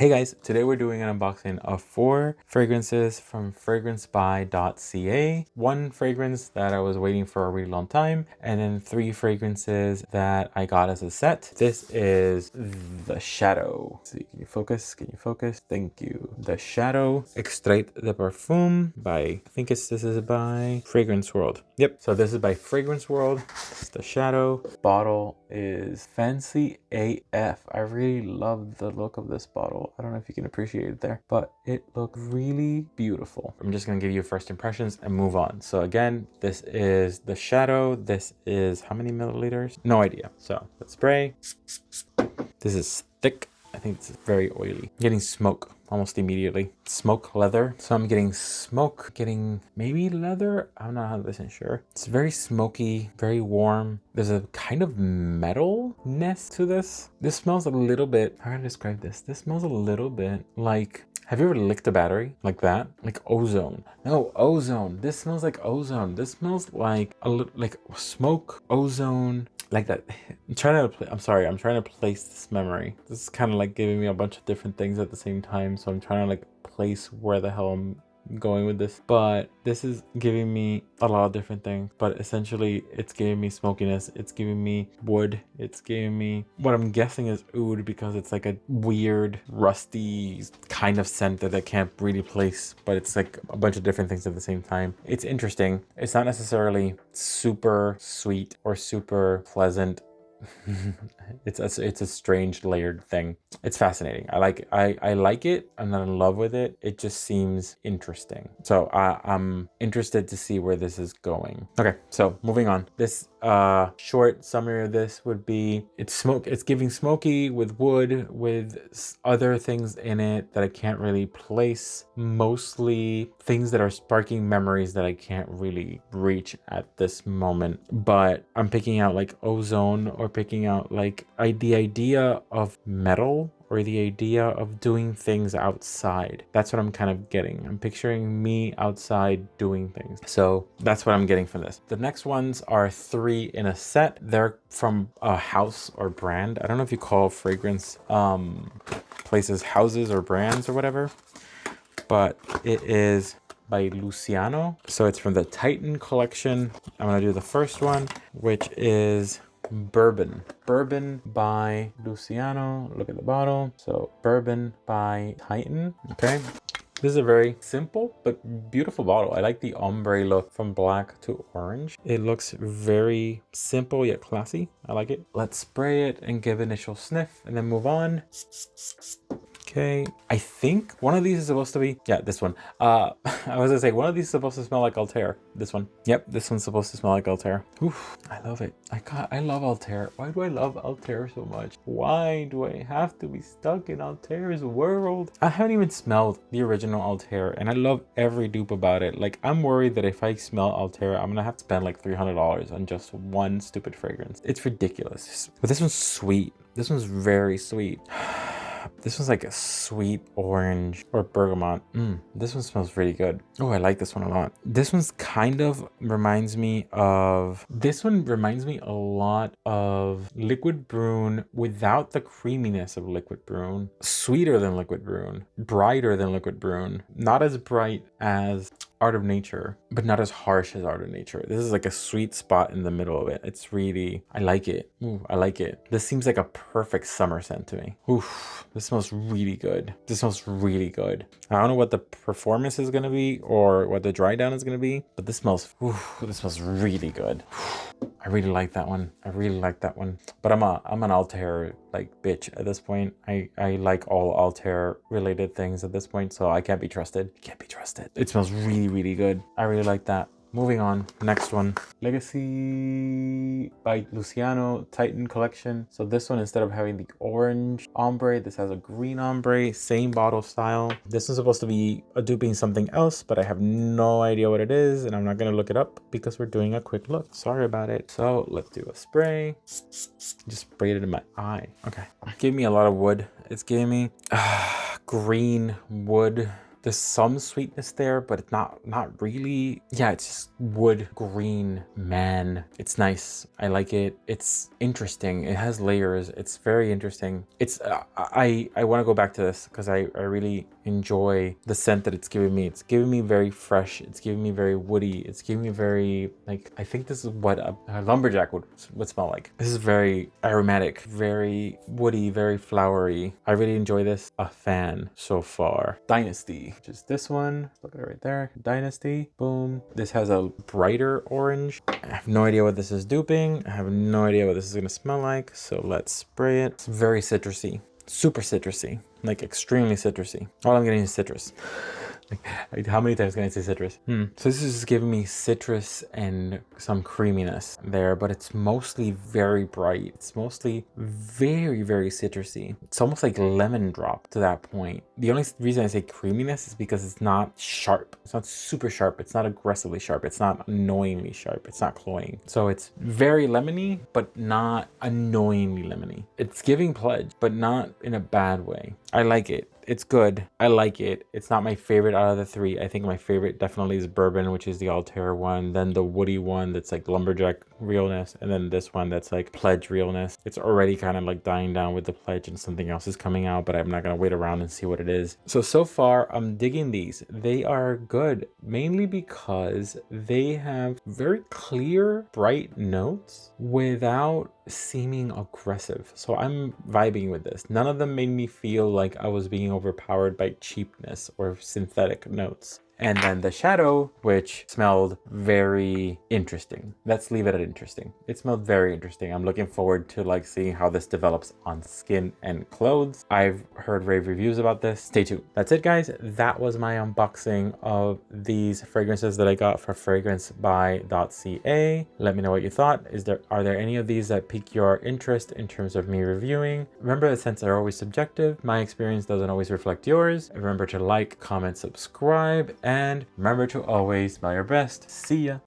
Hey guys, today we're doing an unboxing of 4 fragrances from fragrancebuy.ca. 1 fragrance that I was waiting for a really long time, and then 3 fragrances that I got as a set. This is The Shadow. Let's see, can you focus? Can you focus? Thank you. The Shadow Extrait de Perfume by, I think this is by Fragrance World. Yep, so this is by Fragrance World. This is The Shadow. Bottle is fancy AF. I really love the look of this bottle. I don't know if you can appreciate it there, but it looks really beautiful. I'm just gonna give you first impressions and move on. So again, this is The Shadow. This is how many milliliters? No idea. So let's spray. This is thick. I think it's very oily. I'm getting smoke almost immediately. Smoke leather. So I'm getting smoke, getting maybe leather. I'm not 100% sure. It's very smoky, very warm. There's a kind of metalness to this. This smells a little bit, how do I describe this? This smells a little bit like, have you ever licked a battery like that? Like ozone. No, ozone. This smells like ozone. This smells like like smoke, ozone, like that. I'm trying to place this memory. This is kind of like giving me a bunch of different things at the same time, so I'm trying to like place where the hell I'm going with this, but this is giving me a lot of different things, but essentially it's giving me smokiness, it's giving me wood, it's giving me what I'm guessing is oud, because it's like a weird rusty kind of scent that I can't really place, but it's like a bunch of different things at the same time. It's interesting. It's not necessarily super sweet or super pleasant. It's a strange layered thing. It's fascinating. I like it. I'm not in love with it. It just seems interesting. So I'm interested to see where this is going. Okay, so moving on. This short summary of this would be it's giving smoky with wood, with other things in it that I can't really place. Mostly things that are sparking memories that I can't really reach at this moment. But I'm picking out like ozone, or picking out like the idea of metal, or the idea of doing things outside. That's what I'm kind of getting. I'm picturing me outside doing things. So that's what I'm getting from this. The next ones are 3 in a set. They're from a house or brand. I don't know if you call fragrance places houses or brands or whatever, but it is by Luciano. So it's from the Titan collection. I'm gonna do the first one, which is Bourbon. Bourbon by Luciano. Look at the bottle. So Bourbon by Titan. Okay. This is a very simple but beautiful bottle. I like the ombre look from black to orange. It looks very simple yet classy. I like it. Let's spray it and give initial sniff and then move on. Okay, I think one of these is supposed to be, yeah, this one. I was gonna say one of these is supposed to smell like Altair. This one. Yep, this one's supposed to smell like Altair. Oof, I love it. I love Altair. Why do I love Altair so much? Why do I have to be stuck in Altair's world? I haven't even smelled the original Altair, and I love every dupe about it. Like, I'm worried that if I smell Altair, I'm gonna have to spend like $300 on just one stupid fragrance. It's ridiculous. But this one's sweet. This one's very sweet. This one's like a sweet orange or bergamot. This one smells really good. Oh, I like this one a lot. This one's kind of reminds me of, a lot of Liquid Brune without the creaminess of Liquid Brune. Sweeter than Liquid Brune. Brighter than Liquid Brune. Not as bright as Art of Nature, but not as harsh as Art of Nature. This is like a sweet spot in the middle of it. It's really, I like it. Ooh, I like it. This seems like a perfect summer scent to me. Oof, this smells really good. This smells really good. I don't know what the performance is gonna be or what the dry down is gonna be, but this smells really good. I really like that one. I really like that one. But I'm an Altair like bitch at this point. I like all Altair related things at this point, so I can't be trusted. Can't be trusted. It smells really, really good. I really like that. Moving on, next one. Legacy by Luciano, Titan collection. So this one, instead of having the orange ombre, this has a green ombre, same bottle style. This is supposed to be duping something else, but I have no idea what it is, and I'm not gonna look it up because we're doing a quick look. Sorry about it. So let's do a spray. Just sprayed it in my eye. Okay. Give me a lot of wood. It's giving me green wood. There's some sweetness there, but it's not really. Yeah, it's just wood green, man. It's nice. I like it. It's interesting. It has layers. It's very interesting. It's I want to go back to this because I really enjoy the scent that it's giving me. It's giving me very fresh. It's giving me very woody. It's giving me very, like, I think this is what a lumberjack would smell like. This is very aromatic, very woody, very flowery. I really enjoy this. A fan so far. Dynasty, which is this one. Look at it right there. Dynasty. Boom. This has a brighter orange. I have no idea what this is duping. I have no idea what this is gonna smell like. So let's spray it. It's very citrusy. Super citrusy. Like extremely citrusy. All I'm getting is citrus. Like, how many times can I say citrus? So this is giving me citrus and some creaminess there, but it's mostly very bright. It's mostly very, very citrusy. It's almost like lemon drop to that point. The only reason I say creaminess is because it's not sharp. It's not super sharp. It's not aggressively sharp. It's not annoyingly sharp. It's not cloying. So it's very lemony, but not annoyingly lemony. It's giving pledge, but not in a bad way. I like it. It's good. I like it. It's not my favorite out of the three. I think my favorite definitely is Bourbon, which is the Altair one. Then the woody one that's like lumberjack realness. And then this one that's like pledge realness. It's already kind of like dying down with the pledge and something else is coming out, but I'm not going to wait around and see what it is. So far, I'm digging these. They are good, mainly because they have very clear, bright notes without seeming aggressive. So I'm vibing with this. None of them made me feel like I was being overpowered by cheapness or synthetic notes. And then the shadow, which smelled very interesting. Let's leave it at interesting. It smelled very interesting. I'm looking forward to like seeing how this develops on skin and clothes. I've heard rave reviews about this. Stay tuned. That's it, guys. That was my unboxing of these fragrances that I got for fragrancebuy.ca. Let me know what you thought. Are there any of these that pique your interest in terms of me reviewing? Remember, the scents are always subjective. My experience doesn't always reflect yours. Remember to like, comment, subscribe, and remember to always smell your best. See ya.